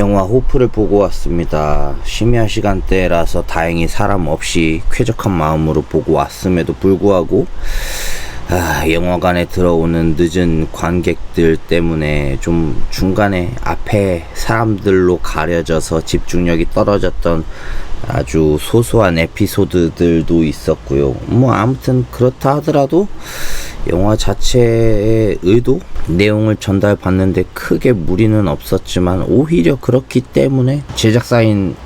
영화 호프를 보고 왔습니다. 심야 시간대라서 다행히 사람 없이 쾌적한 마음으로 보고 왔음에도 불구하고 영화관에 들어오는 늦은 관객들 때문에 좀 중간에 앞에 사람들로 가려져서 집중력이 떨어졌던 아주 소소한 에피소드들도 있었고요. 아무튼 그렇다 하더라도 영화 자체의 의도, 내용을 전달받는데 크게 무리는 없었지만 오히려 그렇기 때문에 제작사인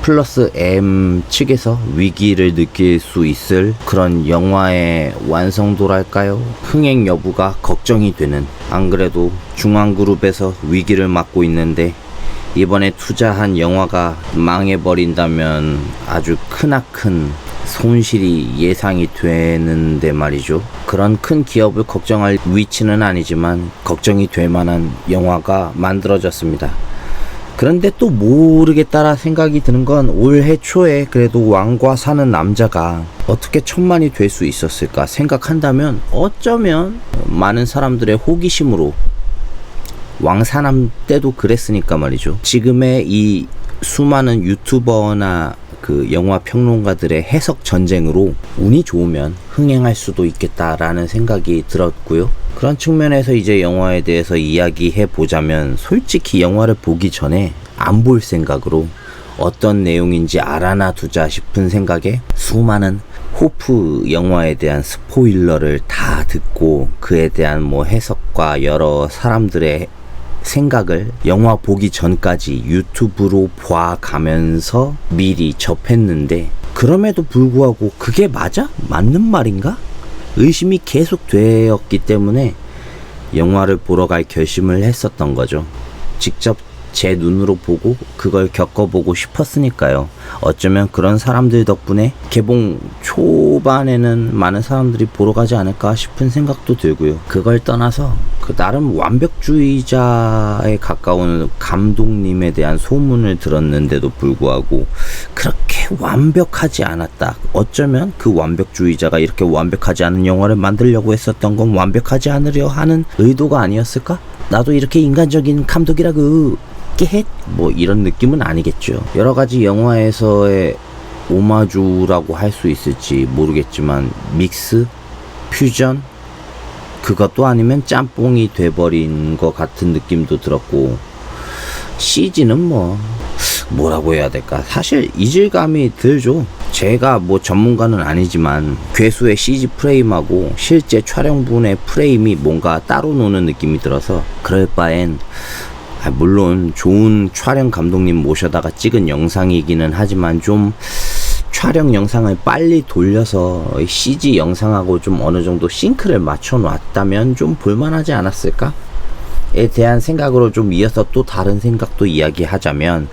플러스 M 측에서 위기를 느낄 수 있을 그런 영화의 완성도랄까요? 흥행 여부가 걱정이 되는, 안 그래도 중앙그룹에서 위기를 맞고 있는데 이번에 투자한 영화가 망해버린다면 아주 크나큰 손실이 예상이 되는데 말이죠. 그런 큰 기업을 걱정할 위치는 아니지만 걱정이 될 만한 영화가 만들어졌습니다. 그런데 또 모르겠다라 생각이 드는 건 올해 초에 그래도 왕과 사는 남자가 어떻게 1000만이 될 수 있었을까 생각한다면 어쩌면 많은 사람들의 호기심으로, 왕사남 때도 그랬으니까 말이죠. 지금의 이 수많은 유튜버나 그 영화 평론가들의 해석 전쟁으로 운이 좋으면 흥행할 수도 있겠다라는 생각이 들었고요. 그런 측면에서 이제 영화에 대해서 이야기해 보자면, 솔직히 영화를 보기 전에 안 볼 생각으로 어떤 내용인지 알아나 두자 싶은 생각에 수많은 호프 영화에 대한 스포일러를 다 듣고 그에 대한 해석과 여러 사람들의 생각을 영화 보기 전까지 유튜브로 봐가면서 미리 접했는데, 그럼에도 불구하고 그게 맞아? 맞는 말인가? 의심이 계속 되었기 때문에 영화를 보러 갈 결심을 했었던 거죠. 직접 제 눈으로 보고 그걸 겪어보고 싶었으니까요. 어쩌면 그런 사람들 덕분에 개봉 초반에는 많은 사람들이 보러 가지 않을까 싶은 생각도 들고요. 그걸 떠나서 그 나름 완벽주의자에 가까운 감독님에 대한 소문을 들었는데도 불구하고 그렇게 완벽하지 않았다. 어쩌면 그 완벽주의자가 이렇게 완벽하지 않은 영화를 만들려고 했었던 건 완벽하지 않으려 하는 의도가 아니었을까? 나도 이렇게 인간적인 감독이라고 이런 느낌은 아니겠죠. 여러가지 영화에서의 오마주라고 할 수 있을지 모르겠지만 믹스? 퓨전? 그것도 아니면 짬뽕이 돼버린 것 같은 느낌도 들었고, CG는 뭐라고 해야 될까? 사실 이질감이 들죠. 제가 전문가는 아니지만 괴수의 CG 프레임하고 실제 촬영분의 프레임이 뭔가 따로 노는 느낌이 들어서 그럴 바엔, 물론 좋은 촬영 감독님 모셔다가 찍은 영상이기는 하지만 좀 촬영 영상을 빨리 돌려서 CG 영상하고 좀 어느 정도 싱크를 맞춰 놨다면 좀 볼만하지 않았을까? 에 대한 생각으로 좀 이어서 또 다른 생각도 이야기하자면,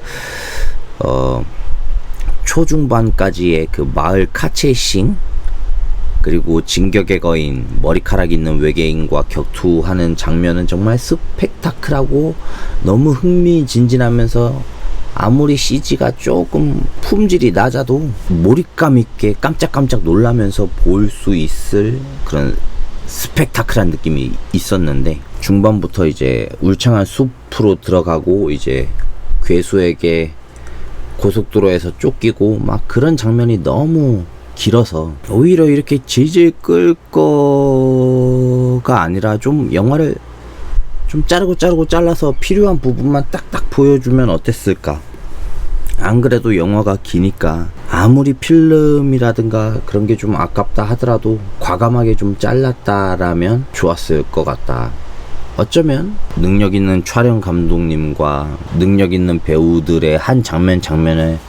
초중반까지의 그 마을 카체싱, 그리고 진격의 거인, 머리카락 있는 외계인과 격투하는 장면은 정말 스펙타클하고 너무 흥미진진하면서 아무리 CG가 조금 품질이 낮아도 몰입감 있게 깜짝깜짝 놀라면서 볼 수 있을 그런 스펙타클한 느낌이 있었는데, 중반부터 이제 울창한 숲으로 들어가고 이제 괴수에게 고속도로에서 쫓기고 그런 장면이 너무 길어서 오히려 이렇게 질질 끌 거가 아니라 좀 영화를 좀 자르고 잘라서 필요한 부분만 딱딱 보여주면 어땠을까? 안 그래도 영화가 기니까 아무리 필름이라든가 그런 게 좀 아깝다 하더라도 과감하게 좀 잘랐다라면 좋았을 것 같다. 어쩌면 능력 있는 촬영 감독님과 능력 있는 배우들의 한 장면을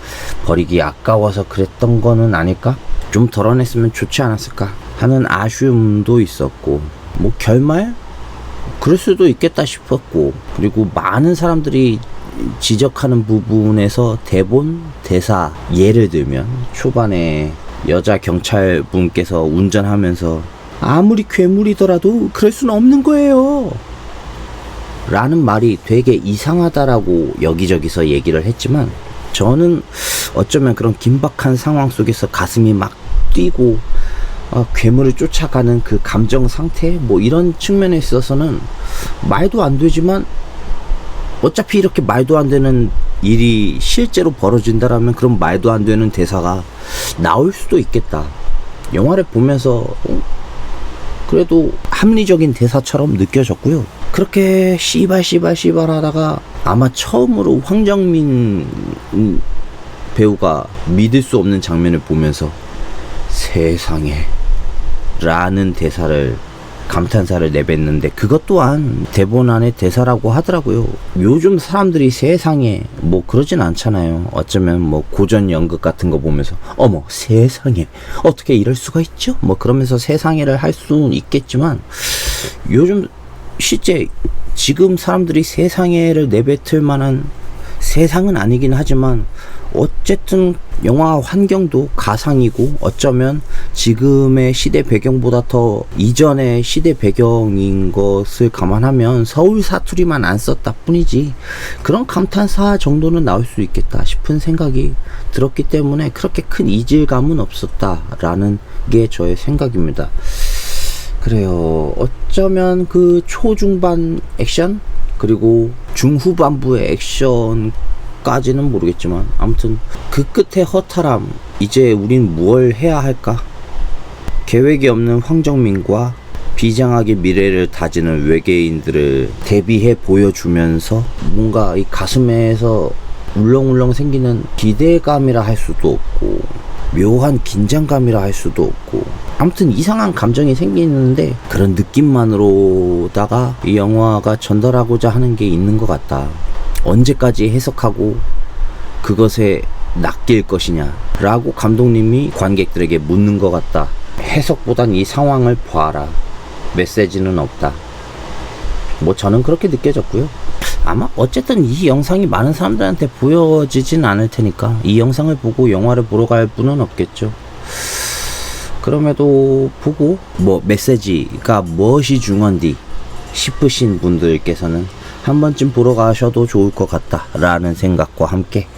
버리기 아까워서 그랬던 거는 아닐까? 좀 덜어냈으면 좋지 않았을까 하는 아쉬움도 있었고, 결말? 그럴 수도 있겠다 싶었고, 그리고 많은 사람들이 지적하는 부분에서 대본, 대사, 예를 들면 초반에 여자 경찰분께서 운전하면서 아무리 괴물이더라도 그럴 수는 없는 거예요 라는 말이 되게 이상하다라고 여기저기서 얘기를 했지만, 저는 어쩌면 그런 긴박한 상황 속에서 가슴이 막 뛰고 괴물을 쫓아가는 그 감정 상태, 이런 측면에 있어서는 말도 안 되지만 어차피 이렇게 말도 안 되는 일이 실제로 벌어진다라면 그럼 말도 안 되는 대사가 나올 수도 있겠다. 영화를 보면서 그래도 합리적인 대사처럼 느껴졌고요. 그렇게 씨발 하다가 아마 처음으로 황정민 배우가 믿을 수 없는 장면을 보면서 세상에 라는 대사를 감탄사를 내뱉는데, 그것 또한 대본 안에 대사라고 하더라고요. 요즘 사람들이 세상에 뭐 그러진 않잖아요. 어쩌면 뭐 고전 연극 같은 거 보면서 어머 세상에 어떻게 이럴 수가 있죠? 뭐 그러면서 세상에를 할 수는 있겠지만, 요즘 실제 지금 사람들이 세상에를 내뱉을 만한 세상은 아니긴 하지만 어쨌든 영화 환경도 가상이고 어쩌면 지금의 시대 배경보다 더 이전의 시대 배경인 것을 감안하면 서울 사투리만 안 썼다 뿐이지 그런 감탄사 정도는 나올 수 있겠다 싶은 생각이 들었기 때문에 그렇게 큰 이질감은 없었다라는 게 저의 생각입니다. 그래요. 어쩌면 그 초중반 액션 그리고 중후반부의 액션까지는 모르겠지만 아무튼 그 끝에 허탈함, 이제 우린 무얼 해야 할까? 계획이 없는 황정민과 비장하게 미래를 다지는 외계인들을 대비해 보여주면서 뭔가 이 가슴에서 울렁울렁 생기는 기대감이라 할 수도 없고 묘한 긴장감이라 할 수도 없고 아무튼 이상한 감정이 생기는데 그런 느낌만으로다가 이 영화가 전달하고자 하는 게 있는 것 같다. 언제까지 해석하고 그것에 낚일 것이냐 라고 감독님이 관객들에게 묻는 것 같다. 해석보단 이 상황을 봐라. 메시지는 없다. 뭐 저는 그렇게 느껴졌고요. 아마 어쨌든 이 영상이 많은 사람들한테 보여지진 않을 테니까 이 영상을 보고 영화를 보러 갈 분은 없겠죠. 그럼에도 보고 뭐 메시지가 무엇이 중요한디 싶으신 분들께서는 한 번쯤 보러 가셔도 좋을 것 같다 라는 생각과 함께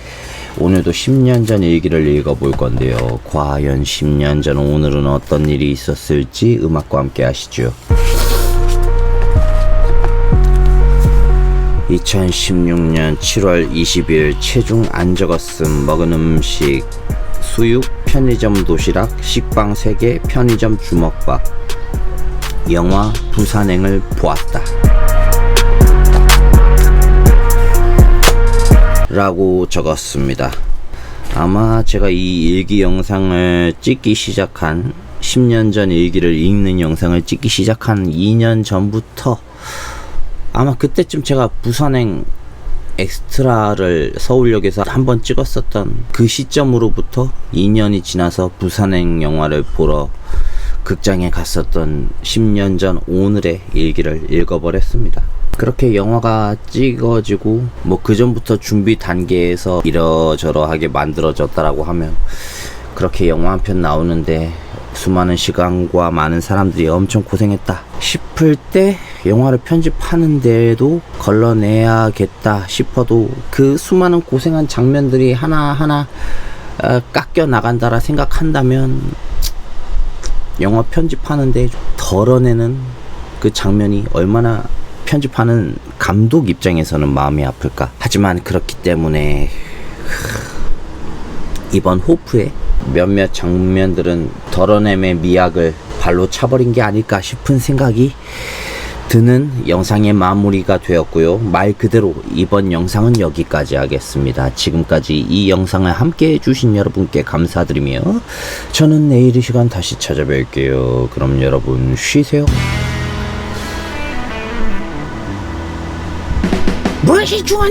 오늘도 10년 전 일기를 읽어볼 건데요. 과연 10년 전 오늘은 어떤 일이 있었을지 음악과 함께 하시죠. 2016년 7월 20일 체중 안 적었음. 먹은 음식 수육, 편의점 도시락, 식빵 3개, 편의점 주먹밥. 영화 부산행을 보았다 라고 적었습니다. 아마 제가 이 일기 영상을 찍기 시작한 10년 전 일기를 읽는 영상을 찍기 시작한 2년 전부터 아마 그때쯤 제가 부산행 엑스트라를 서울역에서 한번 찍었었던 그 시점으로부터 2년이 지나서 부산행 영화를 보러 극장에 갔었던 10년 전 오늘의 일기를 읽어버렸습니다. 그렇게 영화가 찍어지고 뭐 그 전부터 준비 단계에서 이러저러하게 만들어졌다라고 하면 그렇게 영화 한 편 나오는데 수많은 시간과 많은 사람들이 엄청 고생했다 싶을 때 영화를 편집하는데도 걸러내야겠다 싶어도 그 수많은 고생한 장면들이 하나하나 깎여 나간다라 생각한다면 영화 편집하는데 덜어내는 그 장면이 얼마나 편집하는 감독 입장에서는 마음이 아플까. 하지만 그렇기 때문에 이번 호프의 몇몇 장면들은 덜어냄의 미학을 발로 차버린 게 아닐까 싶은 생각이 드는 영상의 마무리가 되었고요. 말 그대로 이번 영상은 여기까지 하겠습니다. 지금까지 이 영상을 함께 해주신 여러분께 감사드리며 저는 내일 이 시간 다시 찾아뵐게요. 그럼 여러분 쉬세요. 무엇이 중요한